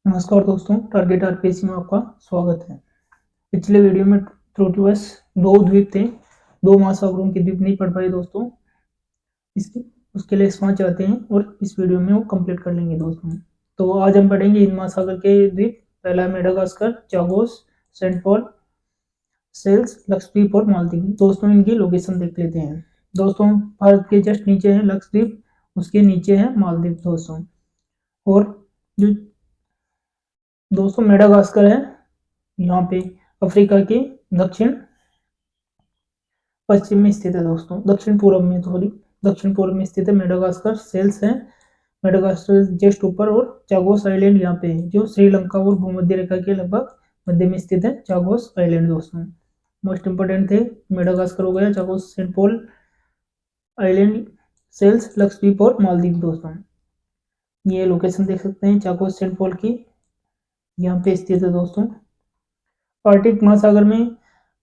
नमस्कार दोस्तों, target RPSC में आपका स्वागत है। पिछले वीडियो में त्रुटिवश 2 द्वीप थे, 2 महासागरों के द्वीप नहीं पढ़ पाए दोस्तों। इसके उसके लिए क्षमा चाहते हैं और इस वीडियो में वो कंप्लीट कर लेंगे दोस्तों। तो आज हम पढ़ेंगे हिंद महासागर के द्वीप। पहला मेडागास्कर, चागोस, सेंट पॉल, सेल्स, लक्षद्वीप और मालदीव। दोस्तों इनकी लोकेशन देख लेते हैं। दोस्तों भारत के जस्ट नीचे है लक्षद्वीप, उसके नीचे है मालदीव दोस्तों। और जो दोस्तों मेडागास्कर है यहाँ पे अफ्रीका के दक्षिण पश्चिम में स्थित है दोस्तों, दक्षिण पूर्व में दक्षिण पूर्व में स्थित है मेडागास्कर। सेल्स है मेडागास्कर जस्ट ऊपर, और चागोस आइलैंड यहाँ पे है जो श्रीलंका और भूमध्य रेखा के लगभग मध्य में स्थित है। चागोस आइलैंड दोस्तों मोस्ट इंपोर्टेंट थे। मेडागास्कर हो गया, चागोस, सेंट पॉल आइलैंड, सेल्स, लक्षद्वीप और मालदीव दोस्तों। ये लोकेशन देख सकते हैं चागोस सेंट पॉल की, यहाँ पे स्थित है दोस्तों। आर्कटिक महासागर में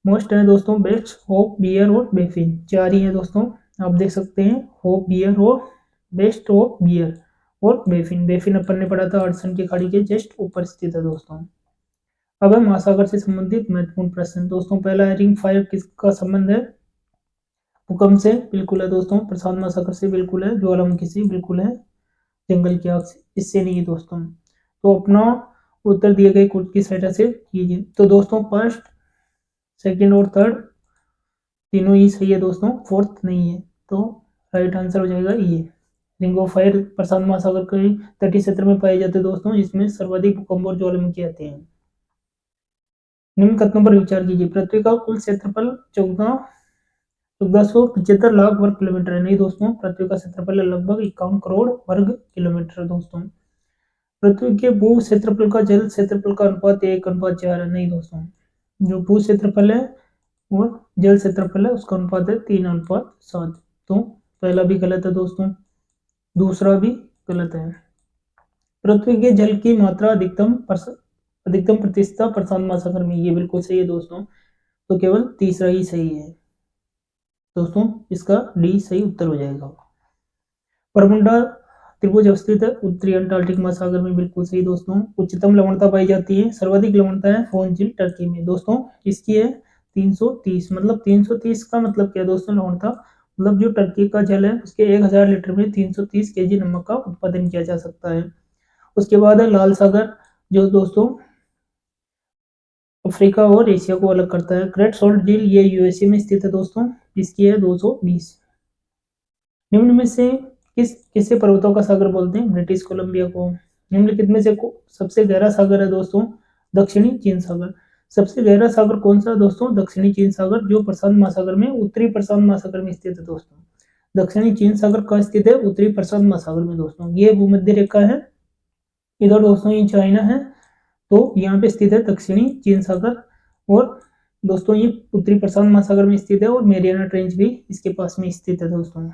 मोस्ट है दोस्तों बेस्ट, होप, बियर और बेफिन, 4 ही है दोस्तों। आप देख सकते हैं होप, बियर और बेस्ट, होप, बियर और बेफिन। बेफिन अपन ने पढ़ा था हडसन की खाड़ी के जस्ट ऊपर स्थित है दोस्तों। अब है महासागर से संबंधित महत्वपूर्ण प्रश्न दोस्तों। पहला है रिंग फायर किसका संबंध है? भूकंप से बिल्कुल है दोस्तों, प्रशांत महासागर से बिल्कुल है, ज्वालामुखी से बिल्कुल है, जंगल की आग से इससे नहीं है दोस्तों। तो अपना उत्तर दिए गए कोड की सहायता से कीजिए। तो दोस्तों फर्स्ट, सेकंड और थर्ड तीनों ही सही है दोस्तों, फोर्थ नहीं है। तो राइट आंसर हो जाएगा ये। रिंग ऑफ फायर प्रशांत महासागर के तटीय क्षेत्र में पाए जाते हैं दोस्तों, जिसमें सर्वाधिक भूकंप और ज्वालामुखी आते हैं। निम्न कथनों पर विचार कीजिए। पृथ्वी का कुल क्षेत्रफल 1475 लाख वर्ग किलोमीटर है। नहीं दोस्तों, पृथ्वी का क्षेत्रफल लगभग 51 करोड़ वर्ग किलोमीटर दोस्तों। पृथ्वी के भू क्षेत्रफल का जल क्षेत्रफल का अनुपात 1:4 है। नहीं दोस्तों, जो भू क्षेत्रफल है और जल क्षेत्रफल है उसका अनुपात है 3:7। तो पहला भी गलत है दोस्तों, दूसरा भी गलत है। पृथ्वी के जल की मात्रा अधिकतम प्रतिशत प्रशांत महासागर में, ये बिल्कुल सही है दोस्तों। तो केवल तीसरा ही सही है दोस्तों, इसका डी सही उत्तर हो जाएगा। बरमुडा त्रिभुज अवस्थित है उत्तरी अंटार्कटिक महासागर में, बिल्कुल सही दोस्तों। उच्चतम लवणता पाई जाती है, सर्वाधिक लवणता है फोन झील टर्की में दोस्तों। किसकी है? 330। मतलब 330 का मतलब क्या दोस्तों? लवणता मतलब जो टर्की का जल है उसके 1000 लीटर में 330 केजी नमक का उत्पादन किया जा सकता है। उसके बाद है लाल सागर, जो दोस्तों अफ्रीका और एशिया को अलग करता है। ग्रेट सॉल्ट झील ये यूएसए में स्थित है दोस्तों, जिसकी है 220। निम्न में से किसे पर्वतों का सागर बोलते हैं? ब्रिटिश कोलंबिया को। निम्नलिखित में से सबसे गहरा सागर है दोस्तों दक्षिणी चीन सागर। सबसे गहरा सागर कौन सा है दोस्तों? दक्षिणी चीन सागर, जो प्रशांत महासागर में, उत्तरी प्रशांत महासागर में स्थित है दोस्तों। दक्षिणी चीन सागर कहाँ स्थित है? उत्तरी प्रशांत महासागर में दोस्तों। ये भूमध्य रेखा है, इधर दोस्तों ये चाइना है, तो यहाँ पे स्थित है दक्षिणी चीन सागर। और दोस्तों ये उत्तरी प्रशांत महासागर में स्थित है, और मेरियाना ट्रेंच भी इसके पास में स्थित है दोस्तों।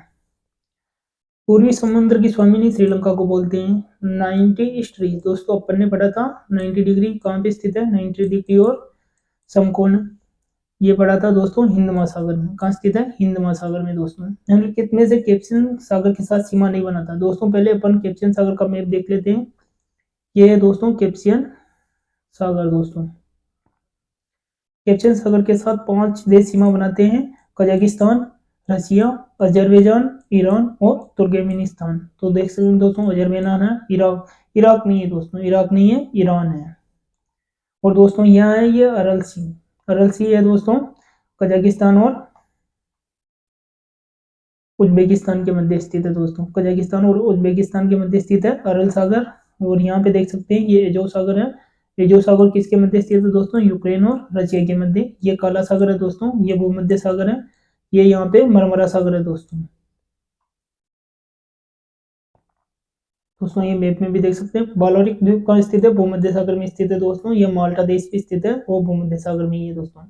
पूर्वी समुद्र की स्वामिनी श्रीलंका को बोलते हैं 90 ईस्ट रीच। दोस्तों अपन ने पढ़ा था 90 डिग्री कहाँ पे स्थित है? 90 डिग्री और समकोण, ये पढ़ा था दोस्तों हिंद महासागर में। कहाँ स्थित है? हिंद महासागर में दोस्तों। निम्नलिखित में से कैप्सियन सागर के साथ सीमा नहीं बनाता दोस्तों। पहले अपन कैप्सियन सागर का मैप देख लेते हैं। ये है दोस्तों कैप्सियन सागर दोस्तों। कैप्सियन सागर के साथ 5 देश सीमा बनाते हैं: कजाकिस्तान, रसिया, अजरबैजान, ईरान और तुर्कमेनिस्तान। तो देख सकते हैं दोस्तों अजरबैजान है, इराक नहीं है दोस्तों, इराक नहीं है, ईरान है। और दोस्तों यहाँ है ये अरल सी, अरल सी है दोस्तों कजाकिस्तान और उज्बेकिस्तान के मध्य स्थित है दोस्तों। कजाकिस्तान और उज्बेकिस्तान के मध्य स्थित है अरल सागर। और यहाँ पे देख सकते हैं ये एजो सागर है। एजो सागर किसके मध्य स्थित है दोस्तों? यूक्रेन और रशिया के मध्य। ये काला सागर है दोस्तों, ये भूमध्य सागर है। ये यहाँ पे मरमरा सागर है दोस्तों। दोस्तों ये मैप में भी देख सकते हैं बालोरिक द्वीप कहाँ स्थित है? भूमध्य सागर में स्थित है दोस्तों। ये माल्टा देश भी स्थित है, वो भूमध्य सागर में ही है दोस्तों।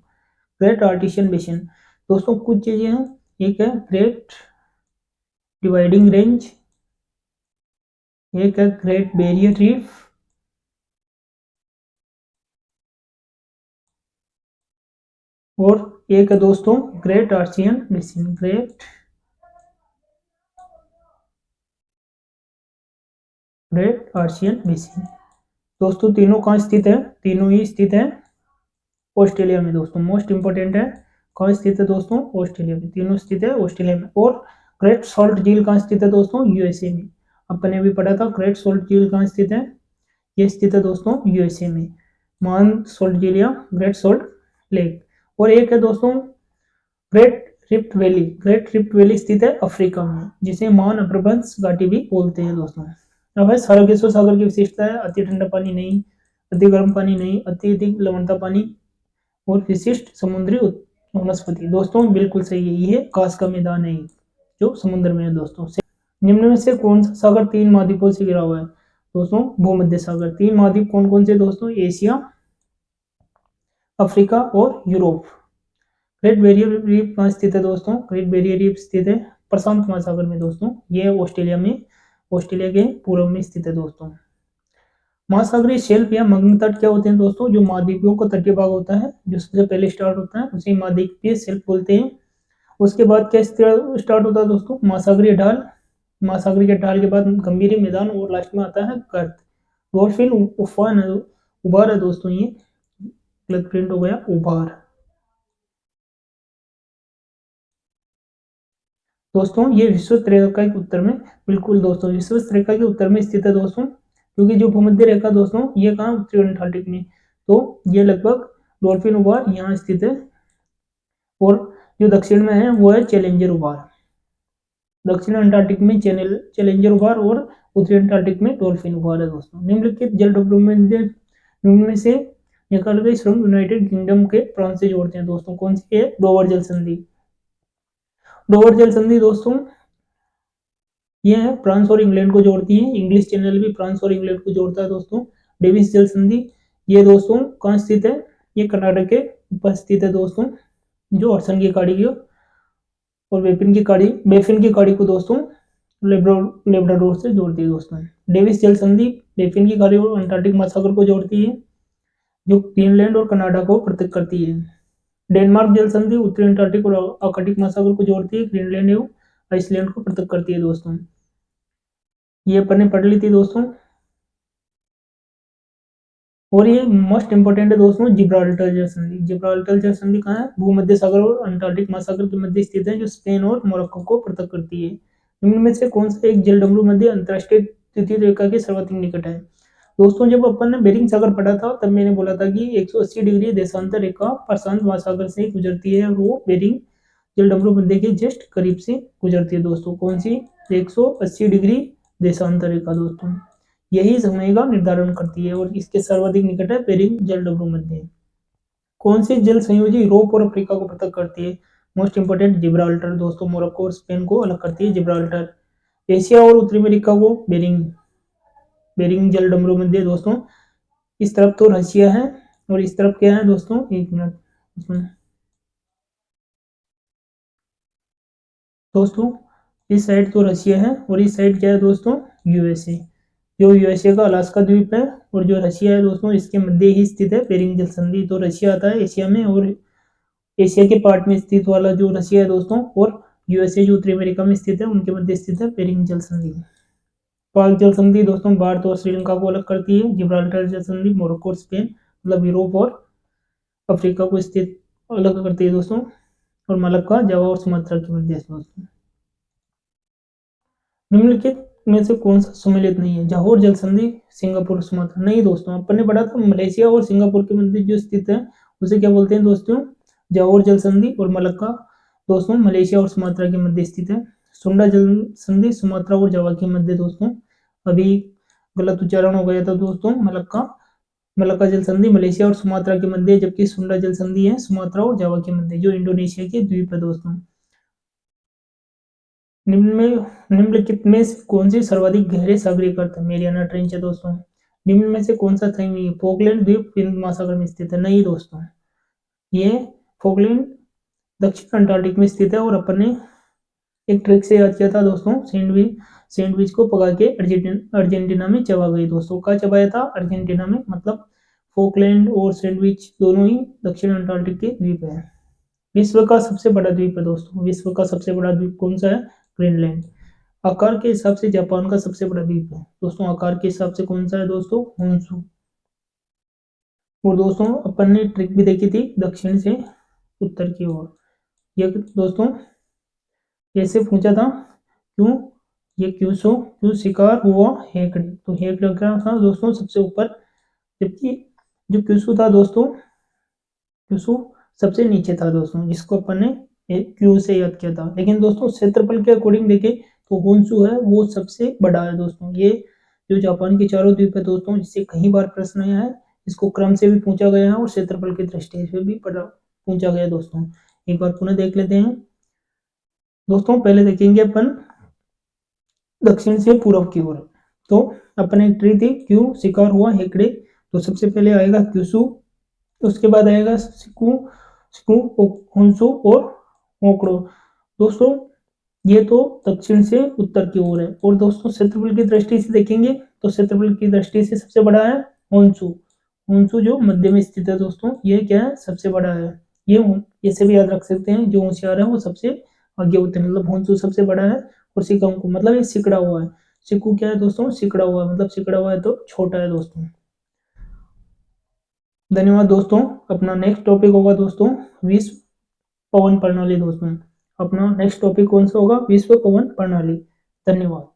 ग्रेट आर्टिशियन बेसिन दोस्तों कुछ चीजें हैं। एक है ग्रेट डिवाइडिंग रेंज, एक है ग्रेट बैरियर रीफ, और एक है दोस्तों great Archean basin. Great Archean basin. दोस्तों तीनों कहाँ स्थित है? तीनों ही स्थित है ऑस्ट्रेलिया में दोस्तों। मोस्ट इंपोर्टेंट है, कहाँ स्थित है दोस्तों? ऑस्ट्रेलिया में। तीनों स्थित है ऑस्ट्रेलिया में। और ग्रेट सॉल्ट झील कहाँ स्थित है दोस्तों? यूएसए में। अपने भी पढ़ा था ग्रेट सॉल्ट झील कहाँ स्थित है? ये स्थित है दोस्तों यूएसए में, महान सॉल्ट झील या ग्रेट सॉल्ट लेक। और एक है दोस्तों great rift valley. Great rift valley स्थित है अफ्रीका में, जिसे महान अप्रभंश घाटी भी बोलते हैं दोस्तों। अब है सार्गासो सागर की विशेषता है अति ठंडा पानी नहीं, अति गर्म पानी नहीं, अत्यधिक लवणता पानी और विशिष्ट समुद्री वनस्पति। दोस्तों बिल्कुल सही है, ये घास का मैदान है जो समुद्र में है दोस्तों। निम्न में से कौन सा सागर 3 महाद्वीपों से घिरा हुआ है? दोस्तों भूमध्य सागर। 3 महाद्वीप कौन कौन से दोस्तों? एशिया, अफ्रीका और यूरोप। ग्रेट बैरियर रीफ कहाँ स्थित है दोस्तों? ग्रेट बैरियर रीफ स्थित है प्रशांत महासागर में दोस्तों। ये ऑस्ट्रेलिया में, ऑस्ट्रेलिया के पूर्व में स्थित है दोस्तों। महासागरीय शेल्फ या मग्न तट क्या होते हैं दोस्तों? जो महाद्वीपों का तटीय भाग होता है, जो सबसे पहले स्टार्ट होता है, उसे महाद्वीपीय शेल्फ बोलते हैं। उसके बाद क्या स्टार्ट होता है दोस्तों? महासागरीय ढाल। महासागरीय के ढाल के बाद गंभीर मैदान और लास्ट में आता है गर्त। डॉल्फिन उफान उभार है दोस्तों, ये गलत प्रिंट हो गया, उभार। दोस्तों ये विश्व रेखा के उत्तर में, बिल्कुल दोस्तों विश्व रेखा के उत्तर में स्थित है दोस्तों, क्योंकि जो भूमध्य रेखा दोस्तों ये कहाँ? उत्तरी अंटार्कटिक में। तो ये लगभग डॉल्फिन उभार यहाँ स्थित है। और जो दक्षिण में है वो है चैलेंजर उभार। दक्षिण अंटार्कटिक में चैलेंजर उभार और उत्तरी अंटार्कटिक में डॉल्फिन उभार है दोस्तों। निम्नलिखित जलडब्ल्यू में से निकाले सुरंग यूनाइटेड किंगडम के प्रांत से जोड़ते हैं दोस्तों। कौन सी है? डोवर जल संधि। डोवर जल संधि दोस्तों ये है फ्रांस और इंग्लैंड को जोड़ती है। इंग्लिश चैनल भी फ्रांस और इंग्लैंड को जोड़ता है दोस्तों। डेविस जल संधि ये दोस्तों कहाँ स्थित है? ये कर्नाटक के ऊपर स्थित है दोस्तों, जो हडसन की खाड़ी की और बेफिन की खाड़ी को दोस्तों लेब्राडोर से जोड़ती है दोस्तों। डेविस जल संधि बेफिन की खाड़ी और अंटार्कटिक महासागर को जोड़ती है, जो ग्रीनलैंड और कनाडा को पृथक करती है। डेनमार्क जल संधि उत्तरी अंटार्कटिक और आर्कटिक महासागर को जोड़ती है, ग्रीनलैंड एवं आइसलैंड को पृथक करती है दोस्तों। ये अपन ने पढ़ ली थी दोस्तों। और ये मोस्ट इंपोर्टेंट है दोस्तों जिब्राल्टर जल संधि। जिब्राल्टर जल संधि कहाँ है? भूमध्य सागर और अंटार्कटिक महासागर के मध्य स्थित है, जो स्पेन और मोरक्को को पृथक करती है। निम्न में से कौन सा एक जलडमरू मध्य अंतरराष्ट्रीय तटीय रेखा के सर्वाधिक निकट है? दोस्तों जब अपन ने बेरिंग सागर पढ़ा था तब मैंने बोला था कि 180 डिग्री देशांतर रेखा प्रशांत महासागर से गुजरती है और वो बेरिंग जलडमरू मध्य के जस्ट करीब से गुजरती है दोस्तों। कौन सी? 180 डिग्री देशांतर रेखा दोस्तों, यही समय का निर्धारण करती है और इसके सर्वाधिक निकट है बेरिंग जलडमरू मध्य। कौन सी जल संयोजी यूरोप और अफ्रीका को पृथक करती है? मोस्ट इंपोर्टेंट जिब्राल्टर दोस्तों, मोरक्को और स्पेन को अलग करती है जिब्राल्टर। एशिया और उत्तरी अमेरिका को बेरिंग जलडमरू मध्य दोस्तों। इस तरफ तो रशिया है और इस तरफ क्या है दोस्तों? एक मिनट दोस्तों, इस साइड तो रशिया है और इस साइड क्या है दोस्तों? यूएसए। जो यूएसए का अलास्का द्वीप है और जो रशिया है दोस्तों इसके मध्य ही स्थित है बेरिंग जल संधि। तो रशिया आता है एशिया में और एशिया के पार्ट में स्थित वाला जो रशिया है दोस्तों और यूएसए जो उत्तरी अमेरिका में स्थित है उनके मध्य स्थित है बेरिंग जल संधि। पाक जल संधि दोस्तों भारत और श्रीलंका को अलग करती है। जिब्राल्टर जल संधि मोरक्को और स्पेन मतलब यूरोप और अफ्रीका को स्थित अलग करती है दोस्तों। और मलक्का जावा और सुमात्रा के मध्य दोस्तों। निम्नलिखित में से कौन सा सम्मिलित नहीं है? जौहर जल संधि सिंगापुर सुमात्रा। नहीं दोस्तों, अपन ने पढ़ा था मलेशिया और सिंगापुर के मध्य जो स्थित है उसे क्या बोलते हैं दोस्तों? जौहर जल संधि। और मलक्का दोस्तों मलेशिया और सुमात्रा के मध्य स्थित है। सुंडा जल संधि सुमात्रा और जावा के मध्य दोस्तों। अभी गलत उच्चारण हो गया था दोस्तों। मलक्का जल संधि मलेशिया और सुमात्रा के मध्य, जबकि सुंडा जल संधि है सुमात्रा और जावा के मध्य, जो इंडोनेशिया के द्वीप है दोस्तों। निम्नलिखित में से कौन सी सर्वाधिक गहरे सागरीय अर्थ है? मेरियाना ट्रेंच है दोस्तों। निम्न में से कौन सा नहीं है? फोकलैंड द्वीप हिंद महासागर में स्थित है। नहीं दोस्तों, ये फोकलैंड दक्षिण अंटार्कटिक में स्थित है। और अपन ने एक ट्रिक से याद किया था दोस्तों, सैंडविच को पका के अर्जेंटीना में चबा गई दोस्तों। कहाँ चबाया था? अर्जेंटीना में। मतलब फोकलैंड और सैंडविच दोनों ही दक्षिण अंटार्कटिक के द्वीप है। विश्व का सबसे बड़ा द्वीप है दोस्तों। विश्व का सबसे बड़ा द्वीप कौन सा है? ग्रीनलैंड। आकार के हिसाब से जापान का सबसे बड़ा द्वीप है दोस्तों। आकार के हिसाब से कौन सा है दोस्तों? होन्शु। और दोस्तों अपन ने ट्रिक भी देखी थी दक्षिण से उत्तर की ओर। ये दोस्तों कैसे पूछा था, क्यों ये क्यों शिकार हुआ हेकड़े, तो हेकड़ा क्या था दोस्तों सबसे ऊपर, जबकि जो क्यूसू था दोस्तों, क्यूसू सबसे नीचे था दोस्तों, जिसको अपन ने क्यू से याद किया था। लेकिन दोस्तों क्षेत्रफल के अकॉर्डिंग देखें तो होन्सू है वो सबसे बड़ा है दोस्तों। ये जो जापान के चारों द्वीप है दोस्तों, जिससे कई बार प्रश्न आया है, इसको क्रम से भी पूछा गया है और क्षेत्रफल की दृष्टि से भी पूछा गया दोस्तों। एक बार पुनः देख लेते हैं दोस्तों। पहले देखेंगे अपन दक्षिण से पूर्व की ओर, तो अपन एक ट्री थी क्यों शिकार हुआ हेकड़े, तो सबसे पहले आएगा क्यूसू, उसके बाद आएगा सिकू, होन्सू और होकड़ो। दोस्तों ये तो दक्षिण से उत्तर की ओर है। और दोस्तों क्षेत्रफल की दृष्टि से देखेंगे तो क्षेत्रफल की दृष्टि से सबसे बड़ा है होन्सू। होन्सू जो मध्य में स्थित है दोस्तों, ये क्या है सबसे बड़ा है। ये ऐसे भी याद रख सकते हैं, जो होशियार है वो सबसे आगे होते हैं, मतलब होन्सू सबसे बड़ा है और सिकांकु मतलब ये सिकड़ा हुआ है। सिक्कू क्या है दोस्तों, सिकड़ा हुआ है, मतलब सिकड़ा हुआ है तो छोटा है दोस्तों। धन्यवाद दोस्तों। अपना नेक्स्ट टॉपिक होगा दोस्तों विश्व पवन प्रणाली दोस्तों। अपना नेक्स्ट टॉपिक कौन सा होगा, विश्व पवन प्रणाली। धन्यवाद।